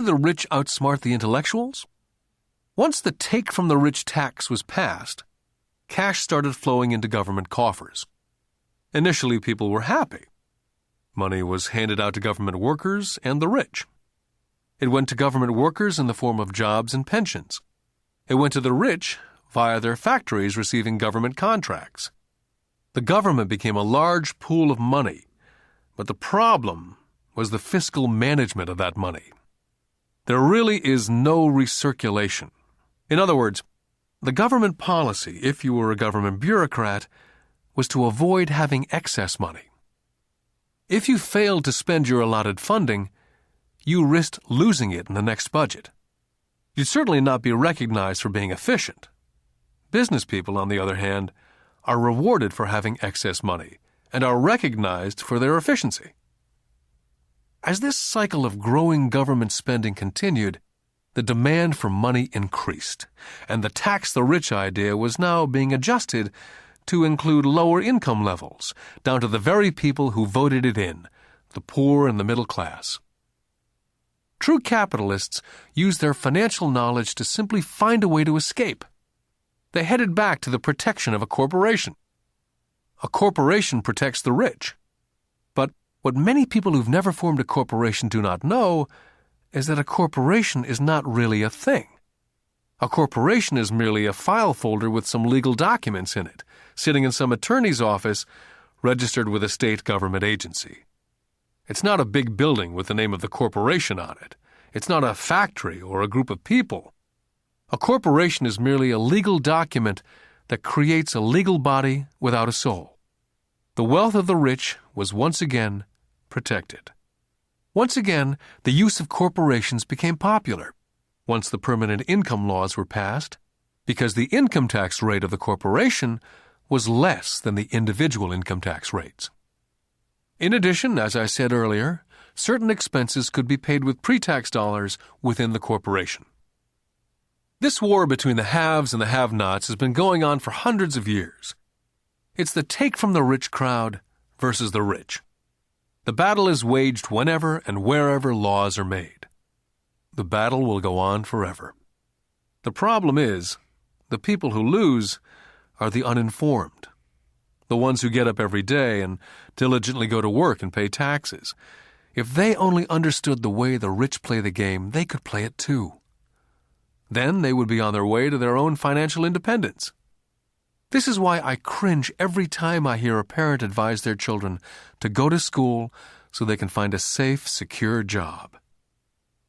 do the rich outsmart the intellectuals? Once the take from the rich tax was passed, cash started flowing into government coffers. Initially, people were happy. Money was handed out to government workers and the rich. It went to government workers in the form of jobs and pensions. It went to the rich via their factories receiving government contracts. The government became a large pool of money, but the problem was the fiscal management of that money. There really is no recirculation. In other words, the government policy, if you were a government bureaucrat, was to avoid having excess money. If you failed to spend your allotted funding, you risked losing it in the next budget. You'd certainly not be recognized for being efficient. Business people, on the other hand, are rewarded for having excess money and are recognized for their efficiency. As this cycle of growing government spending continued, the demand for money increased, and the tax the rich idea was now being adjusted to include lower income levels, down to the very people who voted it in, the poor and the middle class. True capitalists used their financial knowledge to simply find a way to escape. They headed back to the protection of a corporation. A corporation protects the rich. But what many people who've never formed a corporation do not know is that a corporation is not really a thing. A corporation is merely a file folder with some legal documents in it, sitting in some attorney's office registered with a state government agency. It's not a big building with the name of the corporation on it. It's not a factory or a group of people. A corporation is merely a legal document that creates a legal body without a soul. The wealth of the rich was once again protected. Once again, the use of corporations became popular once the permanent income laws were passed, because the income tax rate of the corporation was less than the individual income tax rates. In addition, as I said earlier, certain expenses could be paid with pre-tax dollars within the corporation. This war between the haves and the have-nots has been going on for hundreds of years. It's the take from the rich crowd versus the rich. The battle is waged whenever and wherever laws are made. The battle will go on forever. The problem is, the people who lose are the uninformed, the ones who get up every day and diligently go to work and pay taxes. If they only understood the way the rich play the game, they could play it too. Then they would be on their way to their own financial independence. This is why I cringe every time I hear a parent advise their children to go to school so they can find a safe, secure job.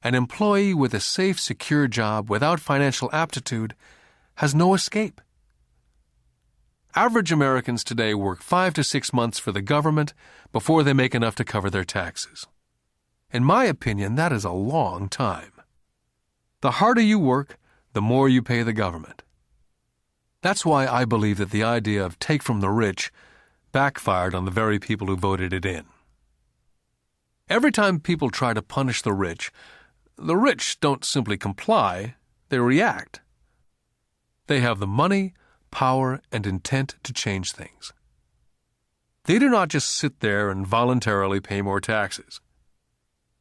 An employee with a safe, secure job without financial aptitude has no escape. Average Americans today work 5 to 6 months for the government before they make enough to cover their taxes. In my opinion, that is a long time. The harder you work, the more you pay the government. That's why I believe that the idea of take from the rich backfired on the very people who voted it in. Every time people try to punish the rich don't simply comply, they react. They have the money, power, and intent to change things. They do not just sit there and voluntarily pay more taxes.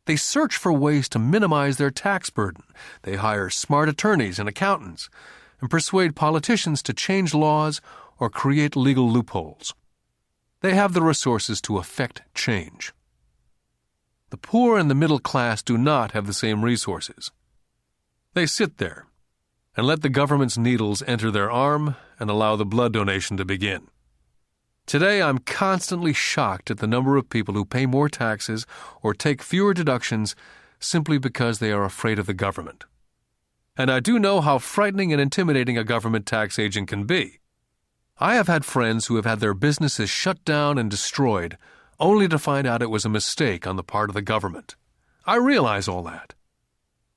They search for ways to minimize their tax burden. They hire smart attorneys and accountants and persuade politicians to change laws or create legal loopholes. They have the resources to effect change. The poor and the middle class do not have the same resources. They sit there and let the government's needles enter their arm and allow the blood donation to begin. Today, I'm constantly shocked at the number of people who pay more taxes or take fewer deductions simply because they are afraid of the government. And I do know how frightening and intimidating a government tax agent can be. I have had friends who have had their businesses shut down and destroyed only to find out it was a mistake on the part of the government. I realize all that.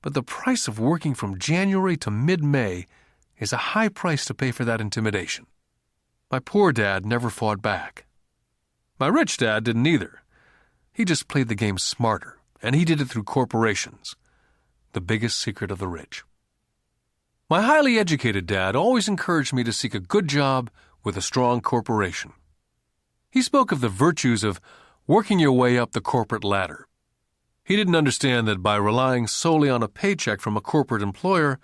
But the price of working from January to mid-May is a high price to pay for that intimidation. My poor dad never fought back. My rich dad didn't either. He just played the game smarter, and he did it through corporations, the biggest secret of the rich. My highly educated dad always encouraged me to seek a good job with a strong corporation. He spoke of the virtues of working your way up the corporate ladder. He didn't understand that by relying solely on a paycheck from a corporate employer,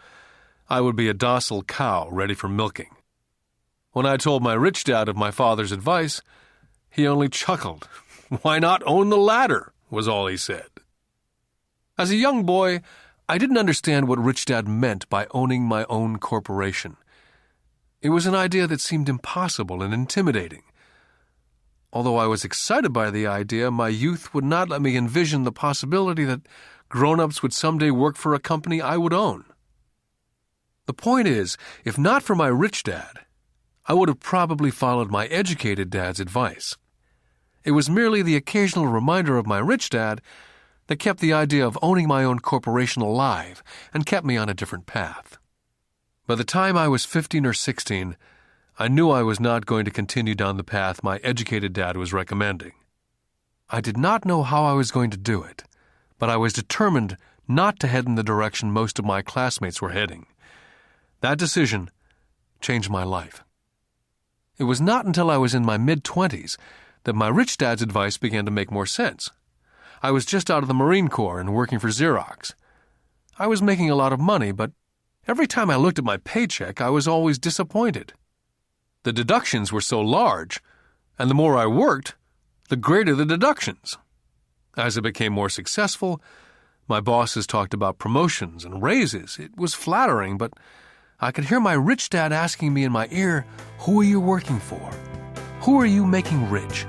I would be a docile cow ready for milking. When I told my rich dad of my father's advice, he only chuckled. "Why not own the latter?" was all he said. As a young boy, I didn't understand what Rich Dad meant by owning my own corporation. It was an idea that seemed impossible and intimidating. Although I was excited by the idea, my youth would not let me envision the possibility that grown-ups would someday work for a company I would own. The point is, if not for my rich dad, I would have probably followed my educated dad's advice. It was merely the occasional reminder of my rich dad that kept the idea of owning my own corporation alive and kept me on a different path. By the time I was 15 or 16, I knew I was not going to continue down the path my educated dad was recommending. I did not know how I was going to do it, but I was determined not to head in the direction most of my classmates were heading. That decision changed my life. It was not until I was in my mid-20s that my rich dad's advice began to make more sense. I was just out of the Marine Corps and working for Xerox. I was making a lot of money, but every time I looked at my paycheck, I was always disappointed. The deductions were so large, and the more I worked, the greater the deductions. As I became more successful, my bosses talked about promotions and raises. It was flattering, but I could hear my rich dad asking me in my ear, "Who are you working for? Who are you making rich?"